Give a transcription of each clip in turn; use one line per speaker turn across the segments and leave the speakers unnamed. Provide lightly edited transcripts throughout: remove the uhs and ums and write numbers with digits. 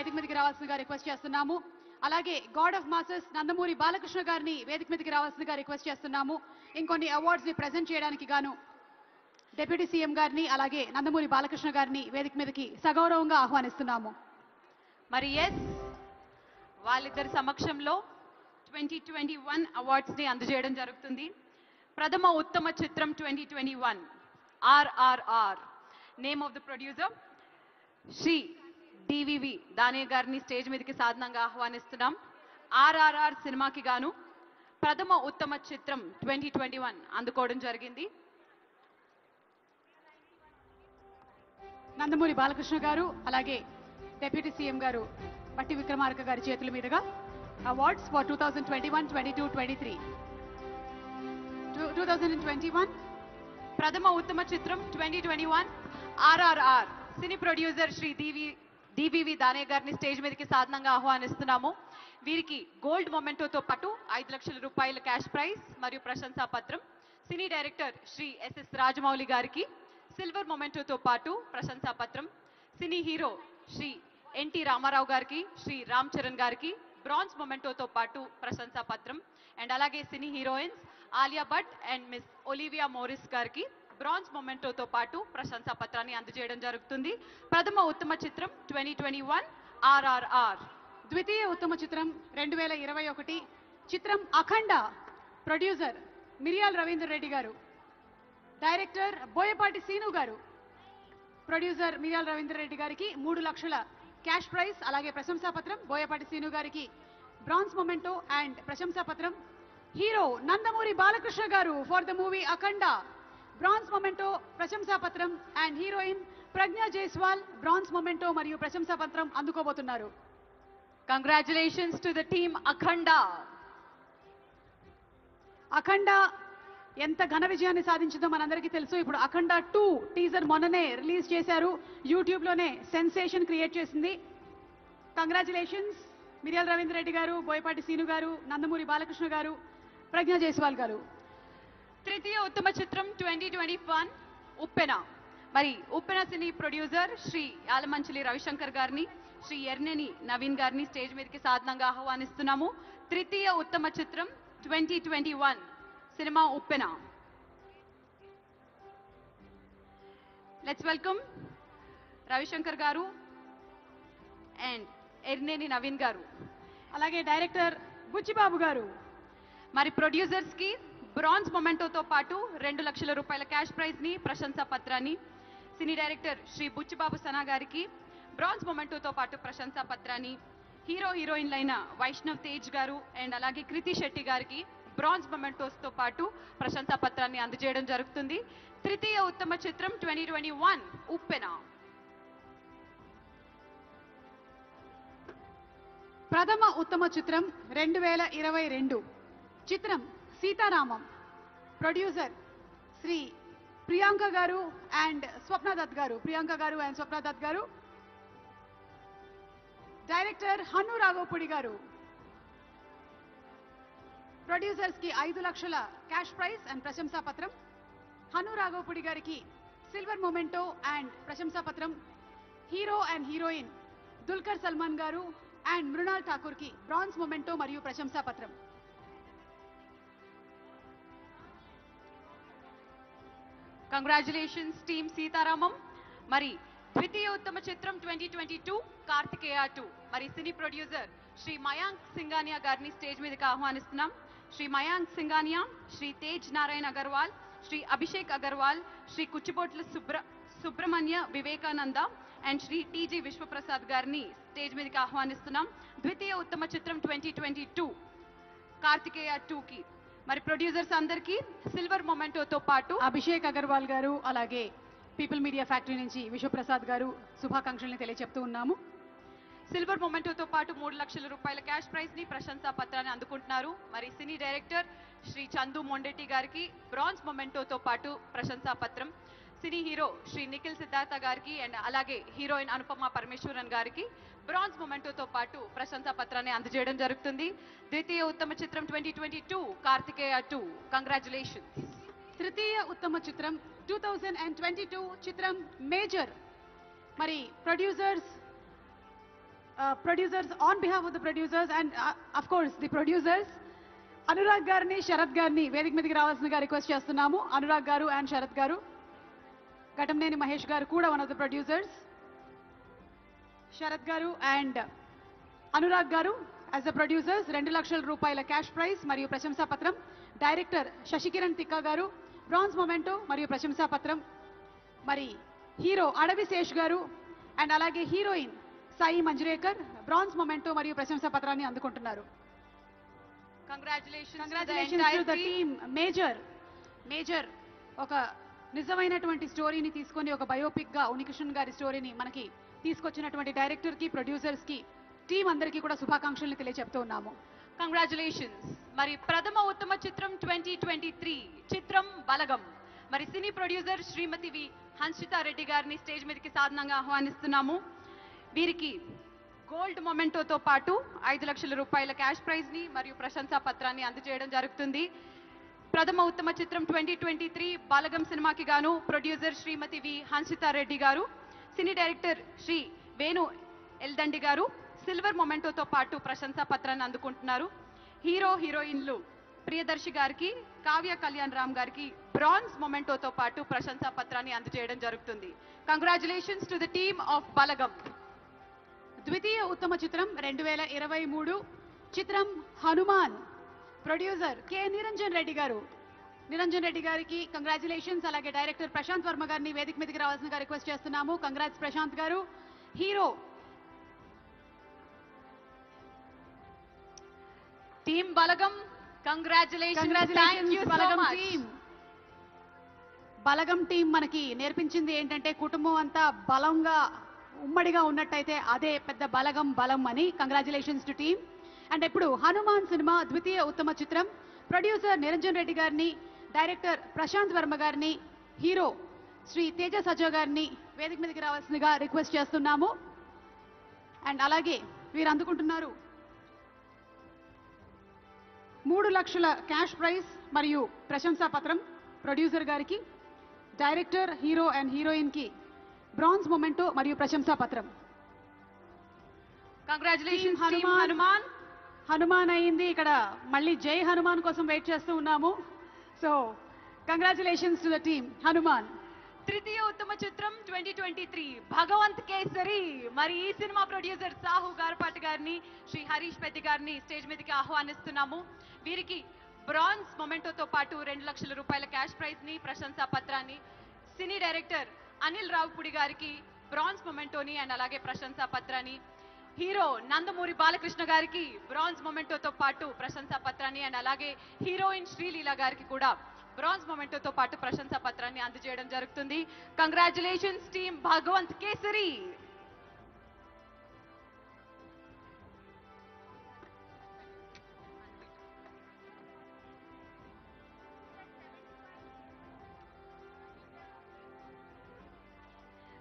వేదిక మీదకి రావాల్సిందిగా రిక్వెస్ట్ చేస్తున్నాము. అలాగే God of masses Nandamuri Balakrishna గారిని వేదిక మీదకి రావాల్సిందిగా రిక్వెస్ట్ చేస్తున్నాము. ఇంకొన్ని అవార్డ్స్ ని ప్రెజెంట్ చేయడానికి గాను డిప్యూటీ సీఎం గారిని అలాగే నందమూరి బాలకృష్ణ గారిని వేదిక మీదకి సగౌరవంగా ఆహ్వానిస్తున్నాము.
మరి వాళ్ళిద్దరి సమక్షంలో 2021 అవార్డ్స్ ని అందజేయడం జరుగుతుంది. ప్రథమ ఉత్తమ చిత్రం 2021 RRR. Name of the producer Shri DVV Danayya గారిని స్టేజ్ మీదకి సాధనంగా ఆహ్వానిస్తున్నాం. RRR సినిమాకి గాను ప్రథమ ఉత్తమ చిత్రం 2021 అందుకోవడం జరిగింది.
నందమూరి బాలకృష్ణ గారు అలాగే డిప్యూటీ సీఎం గారు బట్టి విక్రమార్క గారి చేతుల మీదుగా అవార్డ్స్ ఫర్ 2021, 22, 23. 2021
ప్రథమ ఉత్తమ చిత్రం 2021 RRR. సినీ ప్రొడ్యూసర్ శ్రీ డివివి దానయ్య గారిని స్టేజ్ మీదకి సాధనంగా ఆహ్వానిస్తున్నాము. వీరికి గోల్డ్ మొమెంటోతో పాటు 5 లక్షల రూపాయల క్యాష్ ప్రైజ్ మరియు ప్రశంసా పత్రం. సినీ డైరెక్టర్ శ్రీ ఎస్ఎస్ రాజమౌళి గారికి సిల్వర్ మొమెంటోతో పాటు ప్రశంసా పత్రం. సినీ హీరో శ్రీ ఎన్టీ రామారావు గారికి శ్రీ రామ్ చరణ్ గారికి బ్రాంజ్ మొమెంటోతో పాటు ప్రశంసా పత్రం. అండ్ అలాగే cine heroines Alia Bhatt and miss Olivia Morris గారికి బ్రాంజ్ మొమెంటోతో పాటు ప్రశంసా పత్రాన్ని అందజేయడం జరుగుతుంది. ప్రథమ ఉత్తమ చిత్రం 2021 RRR.
ద్వితీయ ఉత్తమ చిత్రం 2021 చిత్రం Akhanda. Producer Miriyal Ravinder Reddy garu, director Boyapati Seenu garu. Producer Miriyal Ravinder Reddy గారికి 3 లక్షల క్యాష్ ప్రైజ్ అలాగే ప్రశంసా పత్రం. బోయపాటి సీను గారికి బ్రాంజ్ మొమెంటో అండ్ ప్రశంసా పత్రం. Hero Nandamuri Balakrishna garu for the movie Akhanda bronze memento ప్రశంసా పత్రం and heroine Pragya Jaiswal bronze memento మరియు ప్రశంసా పత్రం అందుకోబోతున్నారు.
Congratulations to the team Akhanda.
Akhanda ఎంత ఘన విజయాన్ని సాధించిందో మనందరికీ తెలుసు. ఇప్పుడు అఖండ 2 టీజర్ మొన్ననే రిలీజ్ చేశారు. యూట్యూబ్ లోనే సెన్సేషన్ క్రియేట్ చేసింది. కంగ్రాచులేషన్స్ మిరియాల్ రవీంద్ర రెడ్డి గారు, బోయపాటి సీను గారు, నందమూరి బాలకృష్ణ గారు, ప్రజ్ఞా జైస్వాల్ గారు.
తృతీయ ఉత్తమ చిత్రం 2021 ఉప్పెన. మరి ఉప్పెన సినీ ప్రొడ్యూసర్ శ్రీ యాలమంచిలి రవిశంకర్ గారిని శ్రీ ఎర్నేని నవీన్ గారిని స్టేజ్ మీదకి సాధనంగా ఆహ్వానిస్తున్నాము. తృతీయ ఉత్తమ చిత్రం 2021 cinema Uppena. Let's welcome Ravishankar గారు అండ్ ఎర్నేని నవీన్ గారు,
అలాగే డైరెక్టర్ బుచ్చిబాబు గారు.
మరి ప్రొడ్యూసర్స్ కి బ్రాంజ్ మొమెంటోతో పాటు 2 లక్షల రూపాయల క్యాష్ ప్రైజ్ ని ప్రశంసా పత్రాన్ని. సినీ డైరెక్టర్ శ్రీ బుచ్చిబాబు సనా గారికి బ్రాంజ్ మొమెంటోతో పాటు ప్రశంసా పత్రాన్ని. హీరోయిన్లైన వైష్ణవ్ తేజ్ గారు అండ్ అలాగే కృతి శెట్టి గారికి బ్రాంజ్ మొమెంటోస్ తో పాటు ప్రశంసా పత్రాన్ని అందజేయడం జరుగుతుంది. తృతీయ ఉత్తమ చిత్రం 2021 ఉప్పెన.
ప్రథమ ఉత్తమ చిత్రం 2022 చిత్రం సీతారామం. ప్రొడ్యూసర్ శ్రీ ప్రియాంక గారు అండ్ స్వప్న దత్ గారు. ప్రియాంక గారు అండ్ స్వప్న దత్ గారు. డైరెక్టర్ హన్ను రాఘవపూడి గారు. ప్రొడ్యూసర్స్ కి 5 లక్షల క్యాష్ ప్రైజ్ అండ్ ప్రశంసా పత్రం. హన్ను రాఘవపూడి గారికి సిల్వర్ మొమెంటో అండ్ ప్రశంసా పత్రం. Hero and heroine Dulquer Salman గారు అండ్ మృణాల్ ఠాకూర్ కి బ్రాంజ్ మొమెంటో మరియు ప్రశంసా పత్రం.
Congratulations team Sita Ramam. మరి ద్వితీయ ఉత్తమ చిత్రం 2022 కార్తికేయ 2. మరి సినీ ప్రొడ్యూసర్ శ్రీ మయాంక్ సింగానియా గారిని స్టేజ్ మీదకి ఆహ్వానిస్తున్నాం. శ్రీ మయాంక్ సింగానియా, శ్రీ తేజ్ నారాయణ అగర్వాల్, శ్రీ అభిషేక్ అగర్వాల్, శ్రీ కుచ్చిబొట్ల సుబ్రహ్మణ్య వివేకానంద అండ్ శ్రీ టీజీ విశ్వప్రసాద్ గారిని స్టేజ్ మీదకి ఆహ్వానిస్తున్నాం. ద్వితీయ ఉత్తమ చిత్రం 2022 కార్తికేయ 2కి మరి ప్రొడ్యూసర్స్ అందరికీ సిల్వర్ మొమెంటోతో పాటు
అభిషేక్ అగర్వాల్ గారు అలాగే పీపుల్ మీడియా ఫ్యాక్టరీ నుంచి విశ్వప్రసాద్ గారు శుభాకాంక్షల్ని తెలియజెప్తూ ఉన్నాము.
సిల్వర్ మొమెంటోతో పాటు 3 లక్షల రూపాయల క్యాష్ ప్రైజ్ ని ప్రశంసా పత్రాన్ని అందుకుంటున్నారు. మరి సినీ డైరెక్టర్ శ్రీ చందు మొండెట్టి గారికి బ్రాంజ్ మొమెంటోతో పాటు ప్రశంసా పత్రం. సినీ హీరో శ్రీ నిఖిల్ సిద్ధార్థ గారికి అండ్ అలాగే హీరోయిన్ అనుపమ పరమేశ్వరన్ గారికి బ్రాంజ్ మొమెంటోతో పాటు ప్రశంసా పత్రాన్ని అందజేయడం జరుగుతుంది. ద్వితీయ ఉత్తమ చిత్రం 2022 కార్తికేయ 2. కంగ్రాచులేషన్స్.
తృతీయ ఉత్తమ చిత్రం 2022 చిత్రం మేజర్. మరి producers producers, on behalf of the producers and of course the producers, Anurag గారిని శరత్ గారిని వేదిక మీదకి రావాల్సిందిగా రిక్వెస్ట్ చేస్తున్నాము. అనురాగ్ గారు అండ్ శరత్ గారు, ఘటంనేని మహేష్ గారు కూడా one of the producers. Sarath గారు అండ్ అనురాగ్ గారు యాజ్ ద ప్రొడ్యూసర్స్ 2 లక్షల రూపాయల క్యాష్ ప్రైజ్ మరియు ప్రశంసా పత్రం. డైరెక్టర్ శశికిరణ్ తిక్కా గారు బ్రాంజ్ మొమెంటో మరియు ప్రశంసా పత్రం. మరి హీరో అడవి శేష్ గారు అండ్ అలాగే heroine Saiee Manjrekar bronze memento మరియు ప్రశంసా పత్రాన్ని అందుకుంటున్నారు.
Congratulations
to the team. Major ఒక నిజమైనటువంటి స్టోరీని తీసుకొని ఒక బయోపిక్ గా ఉనికిషన్ గారి స్టోరీని మనకి తీసుకొచ్చినటువంటి డైరెక్టర్ కి, ప్రొడ్యూసర్స్ కి, టీం అందరికీ కూడా శుభాకాంక్షల్ని తెలియజెప్తూ ఉన్నాము.
కంగ్రాచులేషన్స్. మరి ప్రథమ ఉత్తమ చిత్రం 2023 చిత్రం బలగం. మరి సినీ ప్రొడ్యూసర్ శ్రీమతి వి హన్షితారెడ్డి గారిని స్టేజ్ మీదకి సాధనంగా ఆహ్వానిస్తున్నాము. వీరికి గోల్డ్ మొమెంటోతో పాటు 5 లక్షల రూపాయల క్యాష్ ప్రైజ్ ని మరియు ప్రశంసా పత్రాన్ని అందజేయడం జరుగుతుంది. ప్రథమ ఉత్తమ చిత్రం 2023 బలగం సినిమాకి గాను ప్రొడ్యూసర్ శ్రీమతి వి హన్షితారెడ్డి గారు, సినీ డైరెక్టర్ శ్రీ వేణు ఎల్దండి గారు సిల్వర్ మొమెంటోతో పాటు ప్రశంసా పత్రాన్ని అందుకుంటున్నారు. హీరోయిన్లు ప్రియదర్శి గారికి, కావ్య కళ్యాణ్ రామ్ గారికి బ్రాంజ్ మొమెంటోతో పాటు ప్రశంసా పత్రాన్ని అందజేయడం జరుగుతుంది. Congratulations to the team of Balagam.
ద్వితీయ ఉత్తమ చిత్రం 2023 చిత్రం హనుమాన్. Producer K Niranjan Reddy garu. నిరంజన్ రెడ్డి గారికి కంగ్రాచులేషన్స్. అలాగే డైరెక్టర్ ప్రశాంత్ వర్మ గారిని వేదిక మీదకి రావాల్సిందిగా రిక్వెస్ట్ చేస్తున్నాము. కంగ్రాట్స్ ప్రశాంత్ గారు. హీరో
టీమ్ బలగం, కంగ్రాచులేషన్స్. థాంక్యూ సో
బలగం
మచ్.
టీం. బలగం టీం మనకి నేర్పించింది ఏంటంటే కుటుంబం అంతా బలంగా ఉమ్మడిగా ఉన్నట్టయితే అదే పెద్ద బలం అని. Congratulations to team. అండ్ ఇప్పుడు హనుమాన్ సినిమా ద్వితీయ ఉత్తమ చిత్రం. ప్రొడ్యూసర్ నిరంజన్ రెడ్డి గారిని, డైరెక్టర్ ప్రశాంత్ వర్మ గారిని, హీరో శ్రీ తేజ సజ్జా గారిని వేదిక మీదకి రావాల్సిందిగా రిక్వెస్ట్ చేస్తున్నాము. అండ్ అలాగే వీరు అందుకుంటున్నారు 3 లక్షల క్యాష్ ప్రైజ్ మరియు ప్రశంసా పత్రం. ప్రొడ్యూసర్ గారికి, డైరెక్టర్, హీరో అండ్ హీరోయిన్ కి బ్రాంజ్ మొమెంటో మరియు ప్రశంసా పత్రం.
Congratulations team
Hanuman.
హనుమాన్.
హనుమాన్ అయింది, ఇక్కడ మళ్ళీ జై హనుమాన్ కోసం వెయిట్ చేస్తూ ఉన్నాము. So congratulations to the team Hanuman.
తృతీయ ఉత్తమ చిత్రం 2023 భగవంత్ కేసరి. మరి ఈ సినిమా ప్రొడ్యూసర్ సాహు గార్పాటి గారిని, శ్రీ హరీష్ పెద్ది గారిని స్టేజ్ మీదకి ఆహ్వానిస్తున్నాము. వీరికి బ్రాంజ్ మొమెంటోతో పాటు 2 లక్షల రూపాయల క్యాష్ ప్రైజ్ ని, ప్రశంసా పత్రాన్ని, సినీ డైరెక్టర్ అనిల్ రావుపూడి గారికి బ్రాంజ్ మొమెంటోని అండ్ అలాగే ప్రశంసా పత్రాన్ని, హీరో నందమూరి బాలకృష్ణ గారికి బ్రాంజ్ మొమెంటోతో పాటు ప్రశంసా పత్రాన్ని అండ్ అలాగే హీరోయిన్ శ్రీలీల గారికి కూడా బ్రాంజ్ మొమెంటోతో పాటు ప్రశంసా పత్రాన్ని అందజేయడం జరుగుతుంది. Congratulations team Bhagavanth Kesari.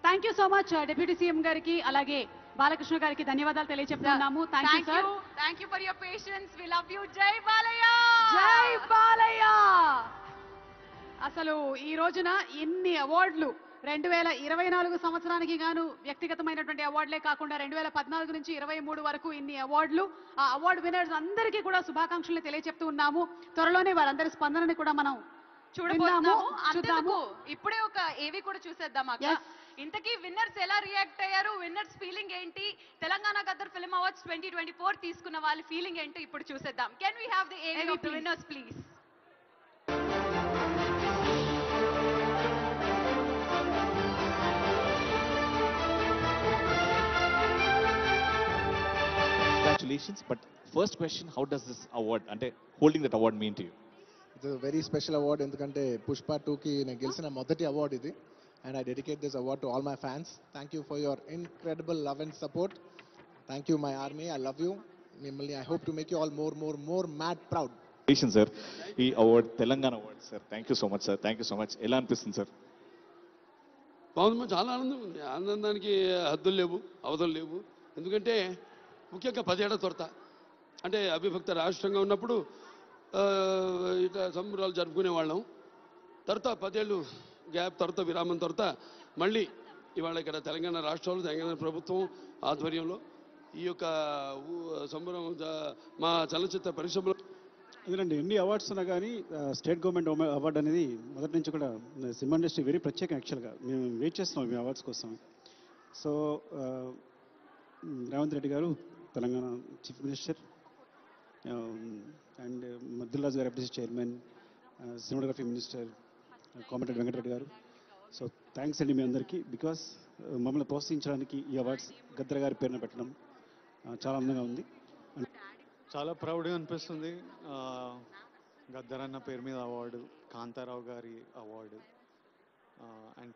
Thank you so much deputy CM గారికి అలాగే బాలకృష్ణ గారికి ధన్యవాదాలు తెలియజెప్తున్నాము. Thank you sir.
Thank you for your patience. We love you. జై బాలయ్య.
జై బాలయ్య. అసలు ఈ రోజున ఎన్ని అవార్డులు 2024 సంవత్సరానికి గాను వ్యక్తిగతమైనటువంటి అవార్డులే కాకుండా 2014 నుంచి 23 వరకు ఇన్ని అవార్డులు. ఆ అవార్డు విన్నర్స్ అందరికీ కూడా శుభాకాంక్షలు తెలియజెప్తూ ఉన్నాము. త్వరలోనే వారందరి స్పందనని కూడా మనం
చూడబోతున్నాము.
చూద్దాము.
ఇప్పుడే ఒక ఏవి కూడా చూసేద్దాం అక్క.
Yes.
ఇంతకీ విన్నర్స్ ఎలా రియాక్ట్ అయ్యారు, విన్నర్స్ ఫీలింగ్ ఏంటి, తెలంగాణ గద్దర్ ఫిల్మ్ అవార్డ్స్ 2024 తీసుకున్న వాళ్ళ ఫీలింగ్ ఏంటో ఇప్పుడు చూసేద్దాం. కెన్ వి హావ్ ది ఏవి of the winners please?
Congratulations, but first question, how does this award, ante holding that award mean to you?
It's a very special award ఎందుకంటే పుష్ప 2కి నేను గెలిచిన మొదటి అవార్డ్ ఇది. And I dedicate this award to all my fans. Thank you for your incredible love and support. Thank you my army. I love you. మిమ్మల్ని I hope to make you all more mad proud.
Congratulations sir. ఈ award Telangana award sir. Thank you so much sir. Thank you so much. ఎలా అనిపిస్తుంది sir?
బాగుంది, చాలా ఆనందం ఉంది. ఆనందానికి హద్దులు లేవు, అవధులు లేవు. ఎందుకంటే ముఖ్యంగా 10 ఏళ్ల తొరత అంటే అవిభక్త రాష్ట్రంగా ఉన్నప్పుడు ఇట్లా సంబరాలు జరుపుకునే వాళ్ళం. తర్వాత 10 ఏళ్ళు గ్యాప్, తర్వాత విరామం, తర్వాత మళ్ళీ ఇవాళ ఇక్కడ తెలంగాణ రాష్ట్రంలో తెలంగాణ ప్రభుత్వం ఆధ్వర్యంలో ఈ యొక్క సంబరం మా చలనచిత్ర పరిశ్రమలో.
ఎందుకంటే ఎన్ని అవార్డ్స్ ఉన్నా కానీ స్టేట్ గవర్నమెంట్ అవార్డు అనేది మొదటి నుంచి కూడా సినిమా ఇండస్ట్రీ వెరీ ప్రత్యేకం. యాక్చువల్గా మేము వెయిట్ చేస్తున్నాం ఈ అవార్డ్స్ కోసం. సో రేవంత్ రెడ్డి గారు తెలంగాణ చీఫ్ మినిస్టర్ అండ్ మద్దుల్లాజ్ గారు FDC chairman, cinematography minister Komatireddy Venkatreddy గారు. సో థ్యాంక్స్ అండి మీ అందరికీ. బికాస్ మమ్మల్ని ప్రోత్సహించడానికి ఈ అవార్డ్స్ గద్దర్ గారి పేరున పెట్టడం చాలా అందంగా ఉంది.
చాలా ప్రౌడ్గా అనిపిస్తుంది. గద్దర్ అన్న పేరు మీద అవార్డు, కాంతారావు గారి అవార్డు. అండ్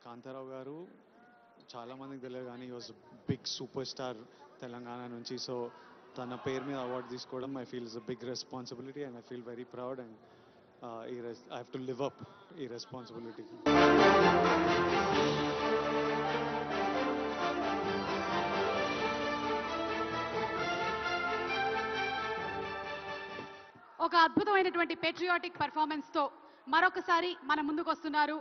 కాంతారావు గారు చాలామందికి తెలియదు కానీ ఈ was big super star Telangana నుంచి. సో తన పేరు మీద అవార్డు తీసుకోవడం I feel is a big responsibility and I feel very proud and I have to live up ఈ రెస్పాన్సిబిలిటీ.
ఒక అద్భుతమైనటువంటి పేట్రియాటిక్ పర్ఫార్మెన్స్ తో మరొకసారి మన ముందుకు వస్తున్నారు